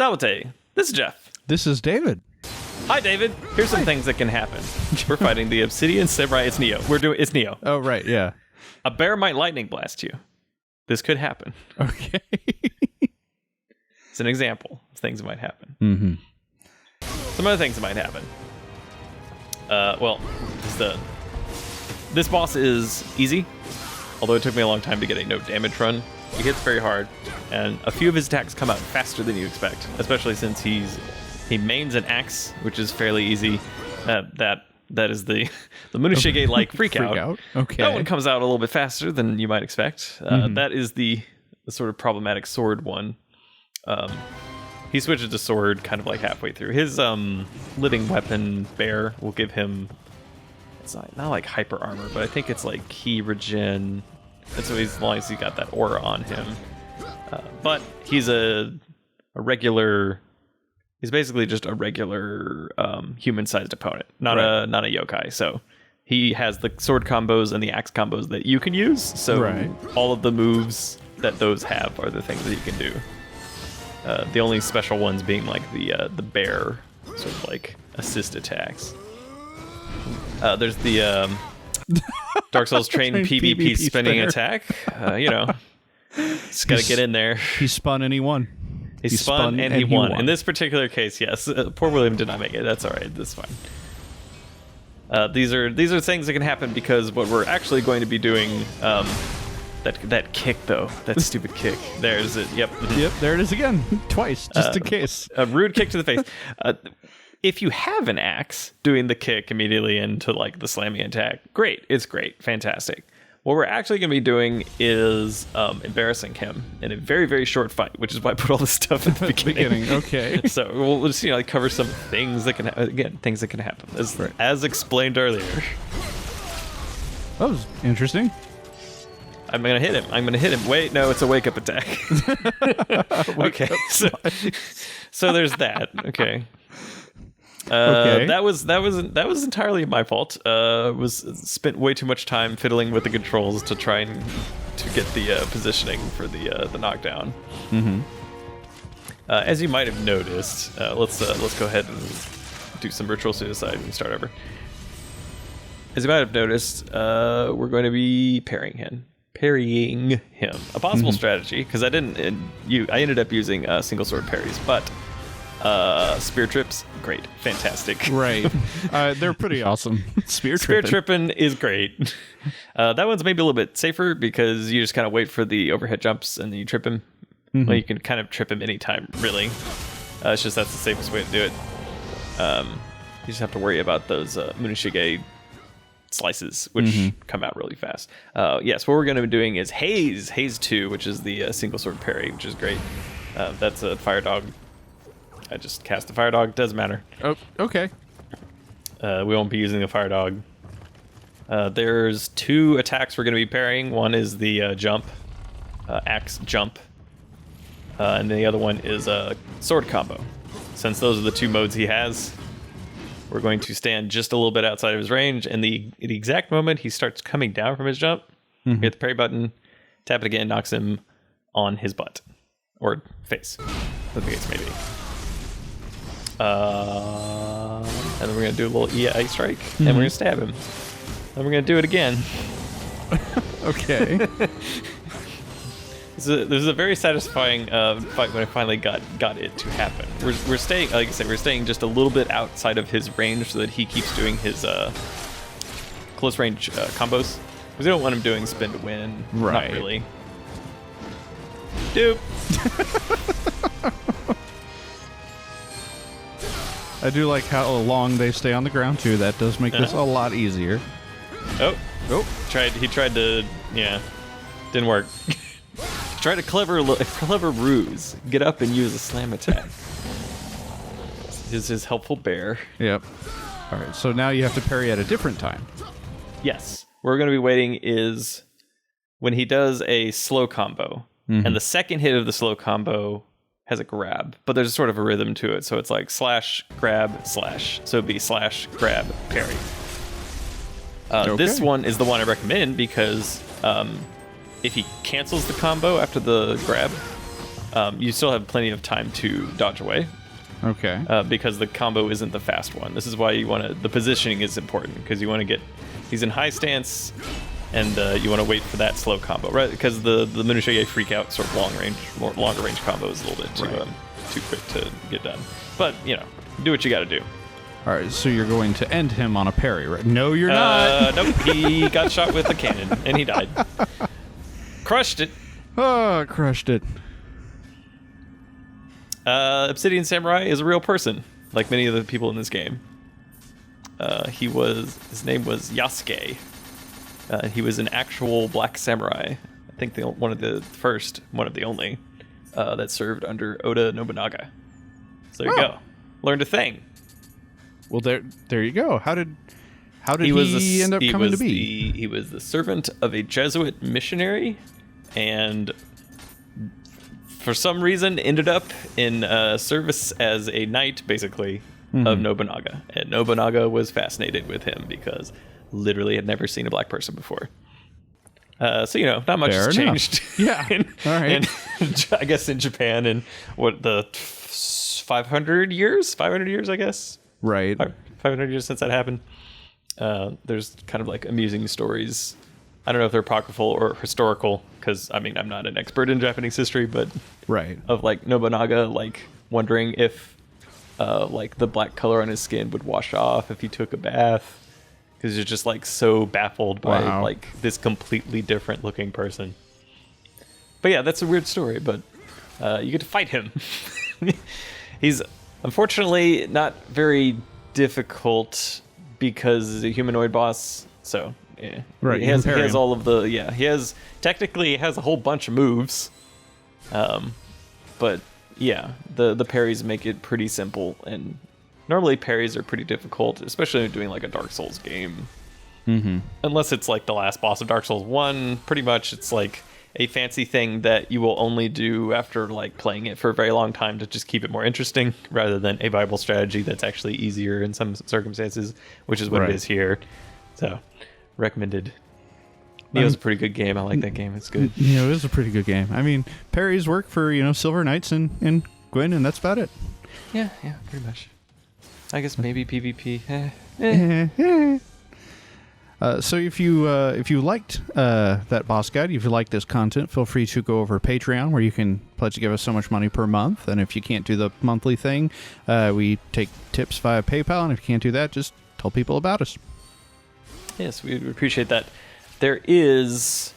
Salute. This is Jeff. This is David. Hi, David. Here's some things that can happen. We're fighting the Obsidian Samurai. It's Nioh. It's Nioh. Oh, right, yeah. A bear might lightning blast you. This could happen. Okay. It's an example of things that might happen. Mm-hmm. Some other things that might happen. This boss is easy, although it took me a long time to get a no damage run. He hits very hard, and a few of his attacks come out faster than you expect, especially since he mains an axe, which is fairly easy. That is the Munishige like freak out. Okay. That one comes out a little bit faster than you might expect. That is the sort of problematic sword one. He switches to sword kind of like halfway through. His living weapon bear will give him, it's not like hyper armor, but I think it's like key regen. And so as long as he got that aura on him. But he's a regular, he's basically just a regular human-sized opponent, not a yokai. So he has the sword combos and the axe combos that you can use. So all of the moves that those have are the things that you can do. The only special ones being like the bear sort of like assist attacks. There's the Dark Souls train PvP spinning attack. Just gotta get in there. He spun and he won. He spun and he won. In this particular case, yes. Poor William did not make it. That's all right. That's fine. These are things that can happen because what we're actually going to be doing. That kick though, that stupid kick. There's it. Yep. Yep. There it is again, twice, just in case. A rude kick to the face. If you have an axe, doing the kick immediately into like the slamming attack, great. It's great, fantastic. What we're actually going to be doing is embarrassing him in a very, very short fight, which is why I put all this stuff at the beginning. Okay. So we'll just cover some things that can things that can happen as explained earlier. That was interesting. I'm gonna hit him. Wait, no, it's a wake up attack. Okay, so there's that. Okay. Okay. That was entirely my fault. Spent way too much time fiddling with the controls to try and to get the positioning for the knockdown. Mm-hmm. As you might have noticed, let's go ahead and do some ritual suicide and start over. As you might have noticed, we're going to be parrying him. A possible strategy, because I ended up using single sword parries, but spear trips, great, fantastic. Right. They're pretty awesome. Spear tripping is great. That one's maybe a little bit safer because you just kind of wait for the overhead jumps and then you trip him. Mm-hmm. Well, you can kind of trip him anytime, really. It's just that's the safest way to do it. You just have to worry about those Munishige slices, which come out really fast. Yes, what we're going to be doing is Haze 2, which is the single sword parry, which is great. That's a fire dog. I just cast the fire dog. Doesn't matter. Oh, okay. We won't be using the fire dog. There's two attacks we're going to be parrying. One is the jump, axe jump, and the other one is a sword combo. Since those are the two modes he has, we're going to stand just a little bit outside of his range, and the exact moment he starts coming down from his jump, hit the parry button, tap it again, knocks him on his butt. Or face. Whatever the case may be. And then we're going to do a little EI strike, and we're going to stab him. And we're going to do it again. Okay. There's a very satisfying fight when I finally got it to happen. We're staying, like I said, we're staying just a little bit outside of his range so that he keeps doing his close range combos. Because we don't want him doing spin to win. Right. Not really. Dupe. I do like how long they stay on the ground too. That does make this a lot easier. Oh. He tried to, didn't work. Tried a clever ruse. Get up and use a slam attack. This is his helpful bear. Yep. All right, so now you have to parry at a different time. Yes. What we're going to be waiting is when he does a slow combo, and the second hit of the slow combo has a grab, but there's sort of a rhythm to it. So it's like slash, grab, slash. So it'd be slash, grab, parry. This one is the one I recommend because if he cancels the combo after the grab, you still have plenty of time to dodge away. Okay. Because the combo isn't the fast one. This is why you want to. The positioning is important because you want to get. He's in high stance, and you want to wait for that slow combo, right? Because the Minutia freak out sort of longer range combo is a little bit too quick to get done. But do what you got to do. All right, so you're going to end him on a parry, right? No, you're not. Nope. He got shot with a cannon and he died. Crushed it. Oh, crushed it. Obsidian Samurai is a real person, like many of the people in this game. His name was Yasuke. He was an actual black samurai. I think one of the only that served under Oda Nobunaga. So there you go. Learned a thing. Well, there you go. How did he end up coming to be? He was the servant of a Jesuit missionary, and for some reason ended up in service as a knight, basically, of Nobunaga. And Nobunaga was fascinated with him because literally had never seen a black person before. So, not much has changed. Yeah. All right. I guess in Japan in the 500 years, I guess. Right. 500 years since that happened. There's kind of like amusing stories. I don't know if they're apocryphal or historical, because I'm not an expert in Japanese history, but of like Nobunaga like wondering if like the black color on his skin would wash off if he took a bath, because he's just like so baffled by like this completely different looking person. But yeah, that's a weird story, but you get to fight him. He's unfortunately not very difficult because he's a humanoid boss, so yeah. Right, he has all of the he has a whole bunch of moves, but yeah, the parries make it pretty simple, and normally parries are pretty difficult, especially when doing like a Dark Souls game. Unless it's like the last boss of Dark Souls 1, pretty much it's like a fancy thing that you will only do after like playing it for a very long time to just keep it more interesting, rather than a viable strategy that's actually easier in some circumstances, which is what it is here. So, recommended. Nioh's a pretty good game. I like that game. It's good. Nioh is a pretty good game. I mean, parries work for Silver Knights and Gwyn, and that's about it. Yeah, pretty much. I guess maybe PvP. So if you liked that boss guide, if you like this content, feel free to go over to Patreon, where you can pledge to give us so much money per month. And if you can't do the monthly thing, we take tips via PayPal. And if you can't do that, just tell people about us. Yes, we appreciate that. There is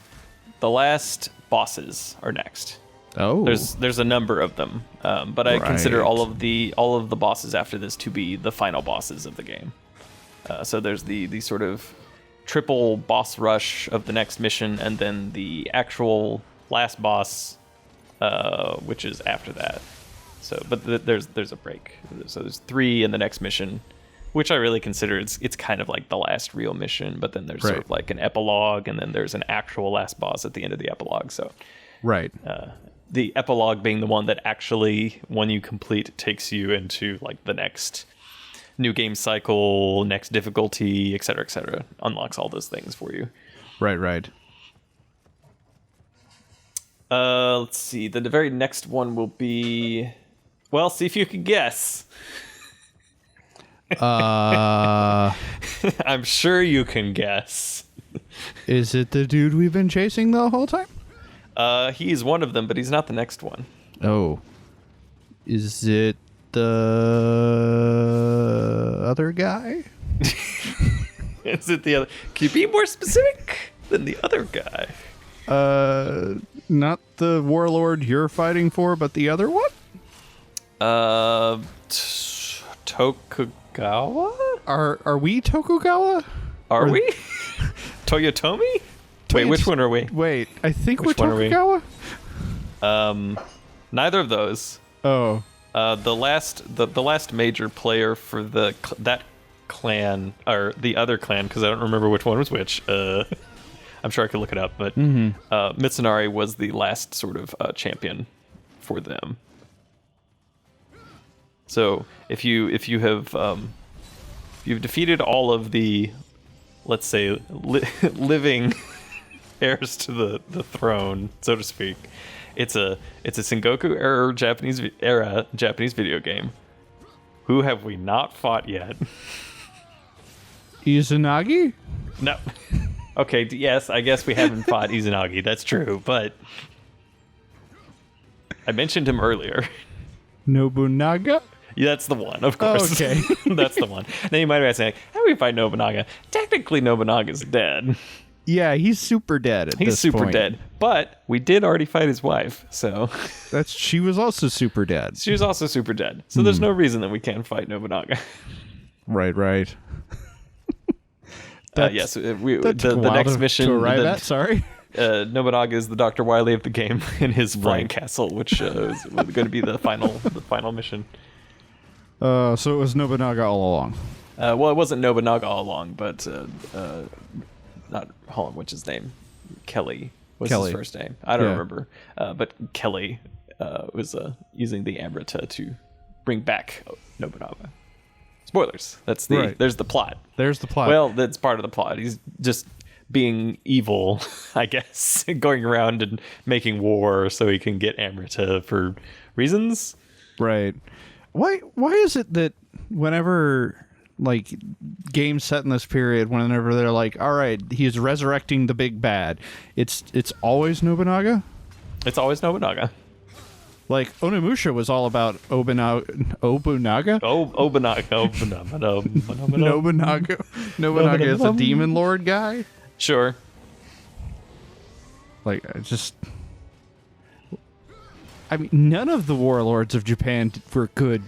the last bosses are next. Oh, there's a number of them, but I consider all of the bosses after this to be the final bosses of the game. So there's the sort of triple boss rush of the next mission, and then the actual last boss, which is after that. So, but there's a break. So there's 3 in the next mission, which I really consider it's kind of like the last real mission. But then there's sort of like an epilogue, and then there's an actual last boss at the end of the epilogue. So, the epilogue being the one that actually, when you complete, takes you into like the next new game cycle, next difficulty, etc., unlocks all those things for you. Right. Let's see. The very next one will be, well, see if you can guess. I'm sure you can guess. Is it the dude we've been chasing the whole time? He's one of them, but he's not the next one. Oh. Is it the other guy? Is it the other? Can you be more specific than the other guy? Not the warlord you're fighting for, but the other one? Tokugawa? Are we Tokugawa? Are we? Toyotomi? Wait, which one are we? Wait, I think we're Tokugawa? Neither of those. Oh. The last major player for that clan, or the other clan, because I don't remember which one was which. I'm sure I could look it up, but Mitsunari was the last sort of champion for them. So if you have you've defeated all of the, let's say, living heirs to the throne, so to speak, It's a Sengoku era Japanese video game. Who have we not fought yet? Izanagi? No. Okay, yes, I guess we haven't fought Izanagi. That's true, but I mentioned him earlier. Nobunaga? Yeah, that's the one, of course. Oh, okay. That's the one. Then you might be saying, how do we fight Nobunaga? Technically, Nobunaga's dead. Yeah, he's super dead at this point. He's super dead. But we did already fight his wife, so... She was also super dead. She was also super dead. So there's no reason that we can't fight Nobunaga. Right. Yes, the next mission... To arrive at, sorry. Nobunaga is the Dr. Wily of the game in his flying castle, which is going to be the final mission. So it was Nobunaga all along. Well, it wasn't Nobunaga all along, but not Holland. What's his name? Kelly was his first name. I don't remember. But Kelly was using the Amrita to bring back Nobunaga. Spoilers. There's the plot. There's the plot. Well, that's part of the plot. He's just being evil, I guess, going around and making war so he can get Amrita for reasons. Right. Why is it that whenever like games set in this period, whenever they're like, all right, he's resurrecting the big bad, it's always Nobunaga? It's always Nobunaga. Like Onimusha was all about Obunaga. Nobunaga is a demon lord guy. Sure. Like I mean, none of the warlords of Japan were good.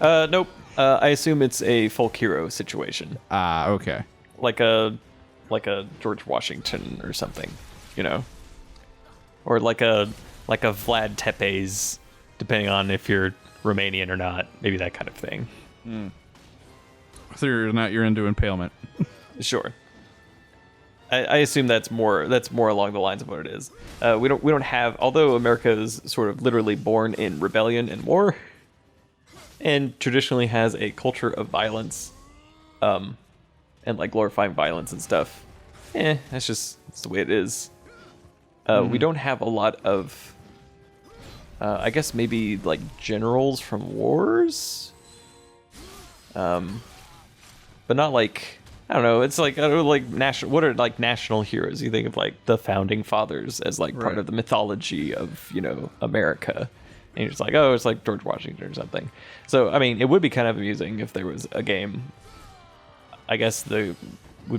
Nope. I assume it's a folk hero situation. Okay. Like a George Washington or something, or like a Vlad Tepes, depending on if you're Romanian or not. Maybe that kind of thing. Whether or not you're into impalement. Sure. I assume that's more along the lines of what it is. We don't have, although America is sort of literally born in rebellion and war, and traditionally has a culture of violence, and like glorifying violence and stuff. That's the way it is. We don't have a lot of, I guess maybe like generals from wars, but not like. I don't know. It's like national. What are like national heroes? You think of like the founding fathers as like part of the mythology of America, and you're just like, oh, it's like George Washington or something. So I mean, it would be kind of amusing if there was a game. I guess would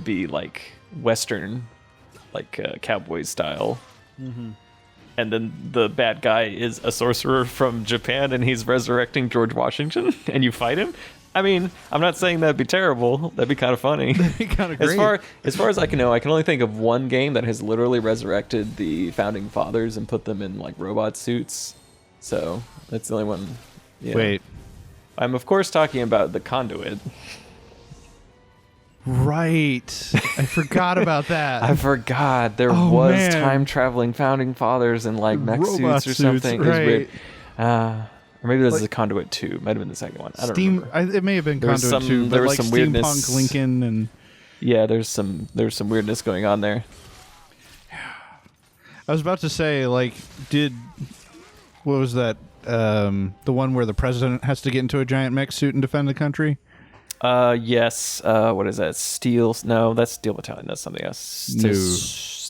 be like Western, like cowboy style, and then the bad guy is a sorcerer from Japan, and he's resurrecting George Washington, and you fight him. I mean, I'm not saying that'd be terrible. That'd be kind of funny. That'd be kind of great. As far as I can know, I can only think of one game that has literally resurrected the founding fathers and put them in like robot suits. So that's the only one. Yeah. Wait. I'm of course talking about the Conduit. Right. I forgot about that. I forgot there was time traveling founding fathers in like mech suits or something. Right. It was weird. Or maybe this is a Conduit 2. Might have been the second one. I don't remember. It may have been Conduit 2, but there was like some steampunk weirdness. Lincoln and... Yeah, there's some weirdness going on there. I was about to say, like, what was that? The one where the president has to get into a giant mech suit and defend the country? Yes. What is that? No, that's Steel Battalion. That's something else. No.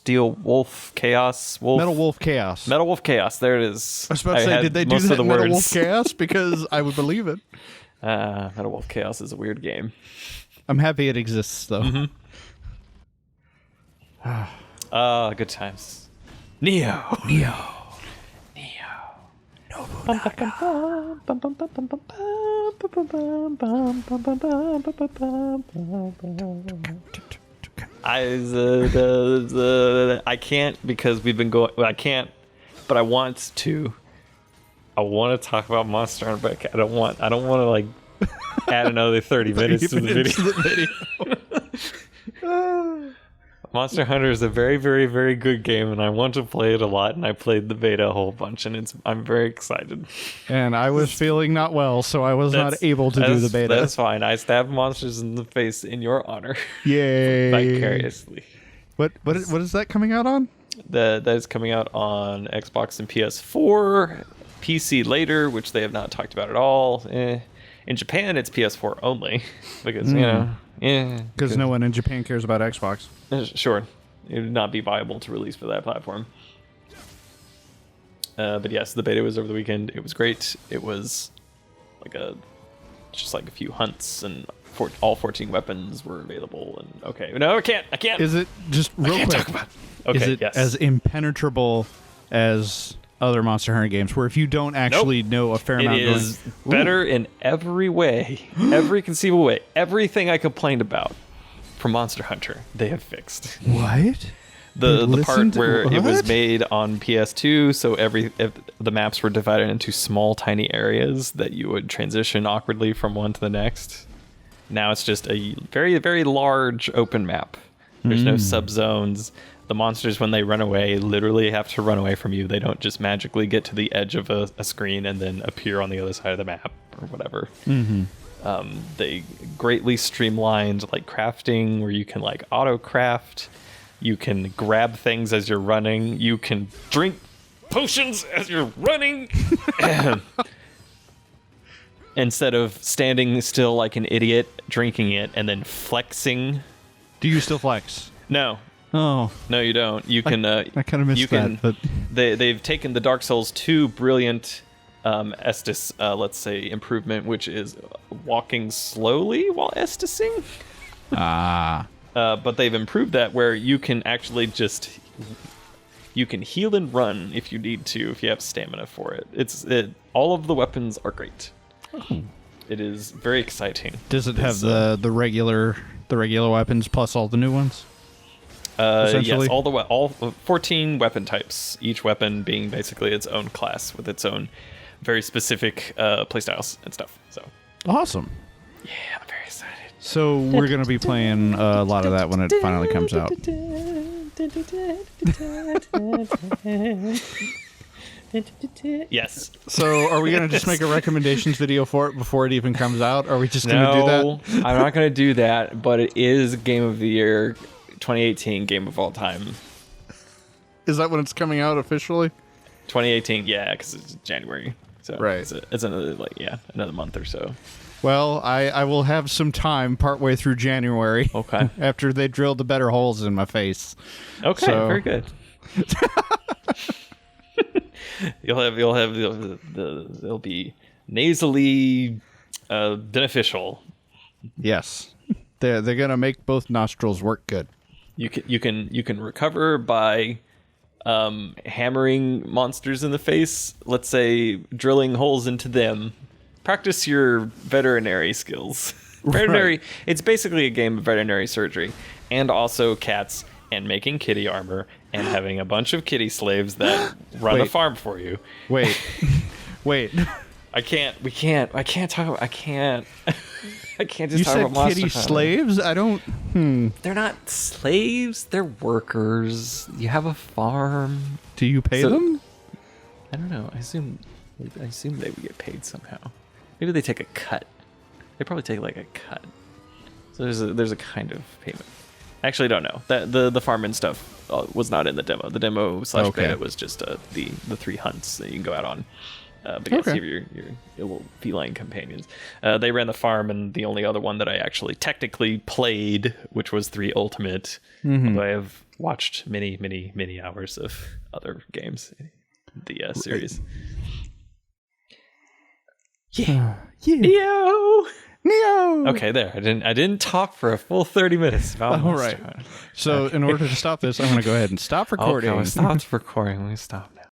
Steel Wolf Chaos Wolf. Metal Wolf Chaos. Metal Wolf Chaos. There it is. I was about to say, did they do that in Metal Wolf Chaos? Because I would believe it. Metal Wolf Chaos is a weird game. I'm happy it exists, though. Good times. Nioh. I can't because we've been going. Well, I can't, but I want to. I want to talk about Monster Hunter, but I don't want to like add another 30 minutes to the video. Monster Hunter is a very, very, very good game, and I want to play it a lot. And I played the beta a whole bunch, and I'm very excited. And I was feeling not well, so I was not able to do the beta. That's fine. I stabbed monsters in the face in your honor. Yay! Vicariously. What is that coming out on? That is coming out on Xbox and PS4, PC later, which they have not talked about at all. In Japan, it's PS4 only because because no one in Japan cares about Xbox. Sure, it would not be viable to release for that platform. But yes, the beta was over the weekend. It was great. It was just like a few hunts, and all 14 weapons were available. And okay, no, I can't. Is it just real quick? Okay, is it yes. as impenetrable as other Monster Hunter games, where if you don't actually know a fair amount, it is better in every way, every conceivable way. Everything I complained about from Monster Hunter, they have fixed. What? The part where it was made on PS2, so the maps were divided into small, tiny areas that you would transition awkwardly from one to the next. Now it's just a very, very large open map. There's no subzones. The monsters, when they run away, literally have to run away from you. They don't just magically get to the edge of a screen and then appear on the other side of the map or whatever. They greatly streamlined like crafting, where you can like auto craft. You can grab things as you're running. You can drink potions as you're running. Instead of standing still like an idiot, drinking it, and then flexing. Do you still flex? No. Oh. No, you don't. You can. I kind of missed that. But they've taken the Dark Souls 2 brilliant Estus, let's say, improvement, which is walking slowly while Estusing. But they've improved that where you can actually you can heal and run if you need to, if you have stamina for it. All of the weapons are great. It is very exciting. Does it have the regular weapons plus all the new ones? Yes, all 14 weapon types. Each weapon being basically its own class with its own very specific playstyles and stuff. So awesome. Yeah, I'm very excited. So we're going to be playing a lot of that when it finally comes out. Yes. So are we going to just make a recommendations video for it before it even comes out? Are we just going to do that? No, I'm not going to do that, but it is Game of the Year 2018 Game of All Time. Is that when it's coming out officially? 2018, yeah, because it's January. So right. It's another another month or so. Well, I will have some time partway through January. Okay. After they drilled the better holes in my face. Okay, so. Very good. They'll be nasally beneficial. Yes. They're gonna make both nostrils work good. You can recover by hammering monsters in the face, let's say drilling holes into them. Practice your veterinary skills. Veterinary, right. It's basically a game of veterinary surgery, and also cats, and making kitty armor, and having a bunch of kitty slaves that run a farm for you. Wait. I can't just talk you about said Monster kitty Hunter. Slaves? I don't. They're not slaves. They're workers. You have a farm. Do you pay them? I don't know. I assume they would get paid somehow. Maybe they take a cut. They probably take like a cut. So there's a kind of payment. I actually don't know. That the farming stuff was not in the demo. The demo / beta was just the 3 hunts that you can go out on. But yes, you have your little feline companions. They ran the farm, and the only other one that I actually technically played, which was 3 Ultimate. Although I have watched many, many, many hours of other games in the series. Yeah. Nioh. Okay, there. I didn't talk for a full 30 minutes about all right. So in order to stop this, I'm going to go ahead and stop recording. Okay, I stopped recording. Let me stop now.